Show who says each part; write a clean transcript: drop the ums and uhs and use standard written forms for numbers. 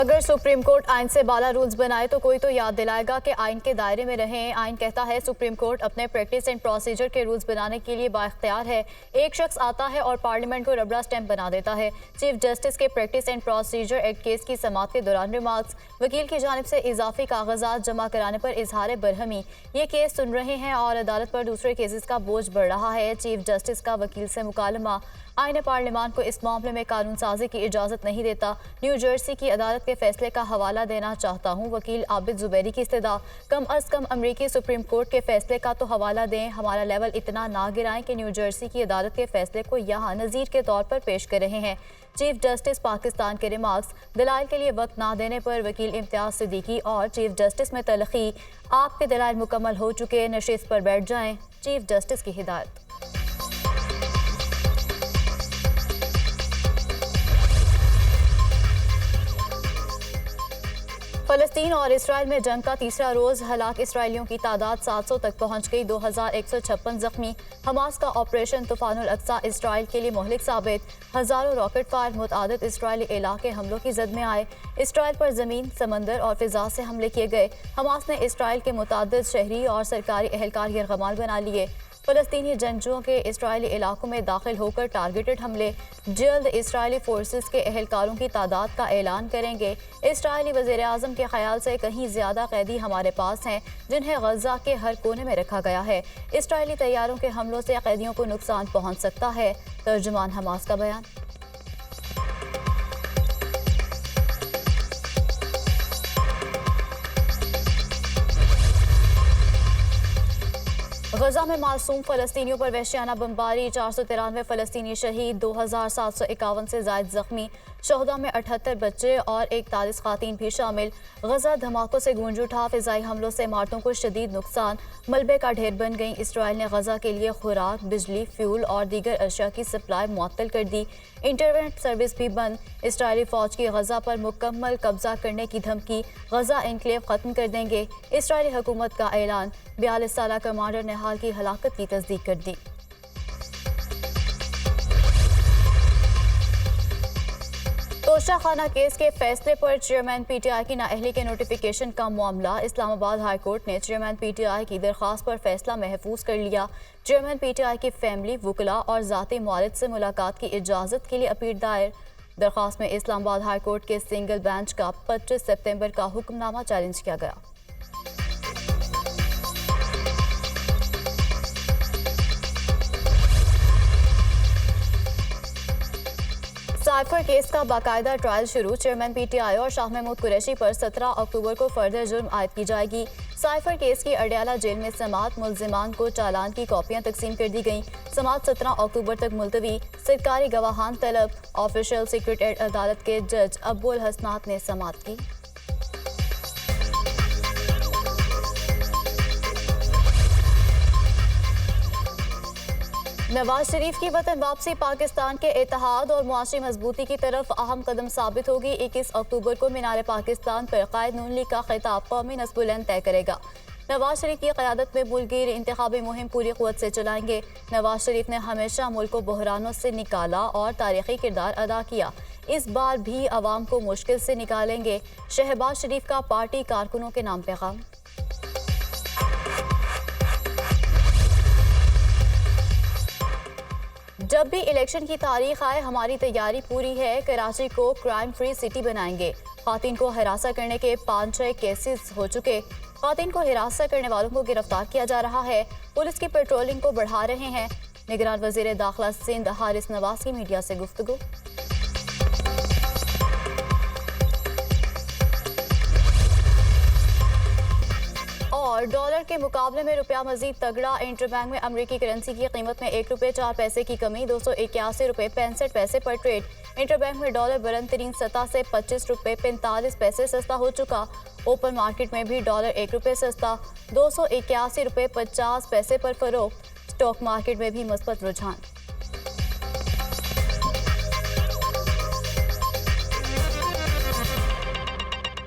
Speaker 1: अगर supreme court आइन से बाला रूल्स बनाए तो कोई तो याद दिलाएगा कि आइन के दायरे में रहें। आइन कहता है सुप्रीम कोर्ट अपने प्रैक्टिस एंड प्रोसीजर के रूल्स बनाने के लिए बाइख्तियार है। एक शख्स आता है और पार्लियामेंट को रबड़ा स्टैंप बना देता है। चीफ जस्टिस के practice and procedure act case की समाअत के दौरान रिमार्क्स। वकील की जानिब से इजाफी कागजात जमा कराने पर इजहार बरहमी। ये केस सुन रहे हैं और अदालत पर दूसरे केसेस का बोझ बढ़ रहा है। चीफ जस्टिस का वकील से मुकालमा। आईन पार्लियामान को इस मामले में कानून साजी की इजाज़त नहीं देता। न्यू जर्सी की अदालत के फैसले का हवाला देना चाहता हूँ। वकील आबिद जुबैरी की इस्तदा। कम अज़ कम अमरीकी सुप्रीम कोर्ट के फैसले का तो हवाला दें। हमारा लेवल इतना ना गिराएं कि न्यू जर्सी की अदालत के फैसले को यहाँ नज़ीर के तौर पर पेश कर रहे हैं। चीफ जस्टिस पाकिस्तान के रिमार्क्स। दलाइल के लिए वक्त ना देने पर वकील इम्तियाज सिद्दीकी और चीफ जस्टिस में तलखी। आपके दलाइल मुकम्मल हो चुके, नशिस्त पर बैठ जाएं। चीफ जस्टिस की हिदायत। फलस्तीन और इसराइल में जंग का तीसरा रोज। हलाक इसराइलियों की तादाद 700 तक पहुंच गई। 2156 जख्मी। हमास का ऑपरेशन तूफानुल अक्सा इसराइल के लिए मोहलिक साबित। हजारों रॉकेट फायर मुतआदिद इसराइली इलाके हमलों की जद में आए। इसराइल पर जमीन, समंदर और फिजा से हमले किए गए। हमास ने इसराइल के मुतआदिद शहरी और सरकारी एहलकार यरगमाल बना लिए। फलस्तीनी जंगजुओं के इसराइली इलाकों में दाखिल होकर टारगेटेड हमले। जल्द इसराइली फोर्सेस के एहलकारों की तादाद का ऐलान करेंगे। इसराइली वज़ीर आज़म के ख्याल से कहीं ज़्यादा कैदी हमारे पास हैं जिन्हें गज़ा के हर कोने में रखा गया है। इसराइली तैयारों के हमलों से कैदियों को नुकसान पहुँच सकता है। तर्जुमान हमास का बयान। गजा में मासूम फलस्तीनियों पर वहशियाना बमबारी। 493 फलस्तीनी शहीद, 2751 से जायद जख्मी। शहदा में 78 बच्चे और 41 खातीन भी शामिल। गजा धमाकों से गूंज उठा। फिजाई हमलों से इमारतों को शदीद नुकसान। मलबे का ढेर बन गई। इसराइल ने गजा के लिए खुराक, बिजली, फ्यूल और दीगर अशिया की सप्लाई मुअत्तल कर दी। इंटरनेट सर्विस भी बंद। इसराइली फौज की गजा पर मुकम्मल कब्जा करने की धमकी। गजा एनक्लेव खत्म कर देंगे। इसराइली हुकूमत का ऐलान। 42 साला कमांडर ने हाल की हलाकत की तस्दीक कर दी। तोशाखाना केस के फैसले पर चेयरमैन पीटीआई की नाअहली के नोटिफिकेशन का मामला। इस्लामाबाद हाई कोर्ट ने चेयरमैन पीटीआई की दरख्वास्त पर फैसला महफूज कर लिया। चेयरमैन पीटीआई की फैमिली, वुकला और ज़ाती मुआलिद से मुलाकात की इजाज़त के लिए अपील दायर। दरख्वास्त में इस्लामाबाद हाई कोर्ट के सिंगल बेंच का 25 सितंबर का हुक्मनामा चैलेंज किया गया। साइफर केस का बाकायदा ट्रायल शुरू। चेयरमैन पीटीआई और शाह महमूद कुरैशी पर 17 अक्टूबर को फर्दर जुर्म आयद की जाएगी। साइफर केस की अडयाला जेल में समाअत। मुल्जिमान को चालान की कॉपियां तकसीम कर दी गईं। समाअत 17 अक्टूबर तक मुलतवी। सरकारी गवाहान तलब। ऑफिशियल सेक्रेटेरिएट अदालत के जज अब्बुल हसनात ने समाअत की। नवाज शरीफ की वतन वापसी पाकिस्तान के इत्तेहाद और मुआशी मजबूती की तरफ अहम कदम साबित होगी। 21 अक्टूबर को मीनार पाकिस्तान पर कायद नून लीग का खिताब कौमी नस्बुलंद तय करेगा। नवाज शरीफ की क़यादत में मुल्क इंतखाबी मुहिम पूरी क़ुव्वत से चलाएंगे। नवाज शरीफ ने हमेशा मुल्क को बहरानों से निकाला और तारीखी किरदार अदा किया। इस बार भी अवाम को मुश्किल से निकालेंगे। शहबाज शरीफ का पार्टी कारकुनों के नाम पैगाम। जब भी इलेक्शन की तारीख आए हमारी तैयारी पूरी है। कराची को क्राइम फ्री सिटी बनाएंगे। खातिन को हिरासत करने के 5-6 केसेस हो चुके। खातिन को हिरासत करने वालों को गिरफ्तार किया जा रहा है। पुलिस की पेट्रोलिंग को बढ़ा रहे हैं। निगरान वजीर दाखिला सिंध हारिस नवाज की मीडिया से गुफ्तगू। और डॉलर के मुकाबले में रुपया मजीद तगड़ा। इंटरबैंक में अमरीकी करेंसी की कीमत में 1 रुपये 4 पैसे की कमी। 281 रुपये 65 पैसे पर ट्रेड। इंटरबैंक में डॉलर बुलंद तरीन सतह से 25 रुपये 45 पैसे सस्ता हो चुका। ओपन मार्केट में भी डॉलर 1 रुपये सस्ता। 281 रुपये 50 पैसे पर फरोख्त। स्टॉक मार्केट में भी मुस्बत रुझान।